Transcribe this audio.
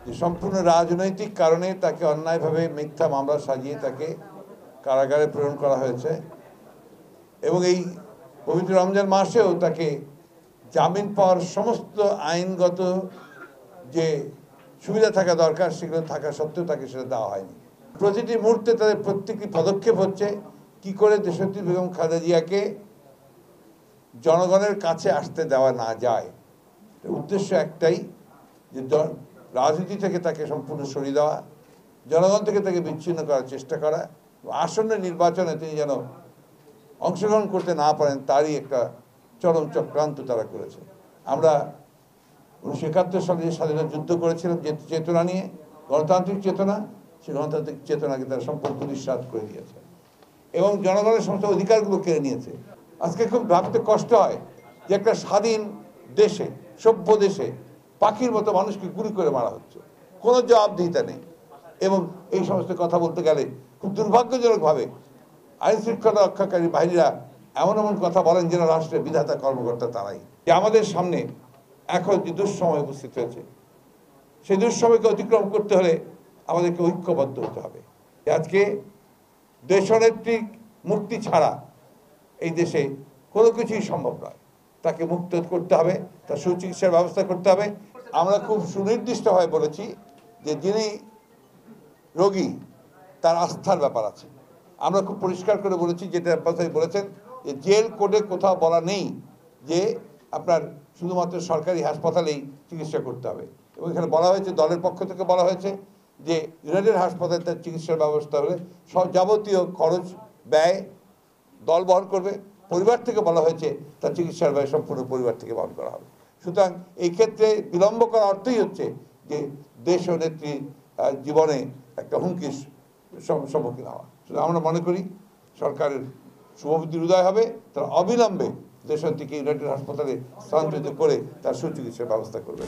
যে সম্পূর্ণ রাজনৈতিক কারণে তাকে অন্যায়ভাবে মিথ্যা মামলা সাজিয়ে তাকে কারাগারে প্রেরণ করা হয়েছে এবং এই পবিত্র রমজান মাসেও তাকে জামিন পাওয়ার সমস্ত আইনগত যে সুবিধা থাকা দরকার সেগুলো থাকা সত্ত্বেও তাকে সেটা দেওয়া হয়নি। প্রতিটি মুহূর্তে তাদের প্রত্যেকটি পদক্ষেপ হচ্ছে কি করে দেশনেত্রী বেগম খালেদা জিয়াকে জনগণের কাছে আসতে দেওয়া না যায়। উদ্দেশ্য একটাই যে রাজনীতি থেকে তাকে সম্পূর্ণ সরিয়ে দেওয়া, জনগণ থেকে তাকে বিচ্ছিন্ন করার চেষ্টা করা, আসন্ন নির্বাচনে তিনি যেন অংশগ্রহণ করতে না পারেন তারই একটা চরম চক্রান্ত তারা করেছে। আমরা 1971 সালে যে স্বাধীনতা যুদ্ধ করেছিলাম যে চেতনা নিয়ে, গণতান্ত্রিক চেতনা, সেই গণতান্ত্রিক চেতনাকে তারা সম্পূর্ণ নিঃস্বাত করে দিয়েছে এবং জনগণের সমস্ত অধিকারগুলো কেড়ে নিয়েছে। আজকে খুব ভাবতে কষ্ট হয় যে একটা স্বাধীন দেশে, সভ্য দেশে পাখির মতো মানুষকে গুলি করে মারা হচ্ছে, কোনো জবাবদিহিতা নেই। এবং এই সমস্ত কথা বলতে গেলে খুব দুর্ভাগ্যজনকভাবে আইন শৃঙ্খলা রক্ষাকারী বাহিনীরা এমন এমন কথা বলেন যেন রাষ্ট্রের বিধাতা কর্মকর্তা তারাই। যে আমাদের সামনে এখন যে দুঃসময় উপস্থিত হয়েছে, সেই দুঃসময়কে অতিক্রম করতে হলে আমাদেরকে ঐক্যবদ্ধ হতে হবে। আজকে দেশনেত্রী মুক্তি ছাড়া এই দেশে কোনো কিছুই সম্ভব নয়। তাকে মুক্ত করতে হবে, তার সুচিকিৎসার ব্যবস্থা করতে হবে। আমরা খুব সুনির্দিষ্টভাবে বলেছি যে যিনি রোগী তার আস্থার ব্যাপার আছে। আমরা খুব পরিষ্কার করে বলেছি, যেটা আপনারা বলেছেন যে জেল কোডে কোথাও বলা নেই যে আপনার শুধুমাত্র সরকারি হাসপাতালেই চিকিৎসা করতে হবে। এবং এখানে বলা হয়েছে, দলের পক্ষ থেকে বলা হয়েছে যে ইউনাইটেড হাসপাতালে তার চিকিৎসার ব্যবস্থা হলে সব যাবতীয় খরচ ব্যয় দল বহন করবে। পরিবার থেকে বলা হয়েছে তার চিকিৎসার ব্যয় সম্পূর্ণ পরিবার থেকে বহন করা হবে। সুতরাং এই ক্ষেত্রে বিলম্ব করার অর্থই হচ্ছে যে দেশ ও নেত্রী জীবনে একটা হুমকির সম্মুখীন হওয়া। সুতরাং আমরা মনে করি সরকারের শুভবুদ্ধির উদয় হবে, তারা অবিলম্বে দেশনেত্রীকে ইউনাইটেড হাসপাতালে স্থানান্তরিত করে তার সুচিকিৎসার ব্যবস্থা করবে।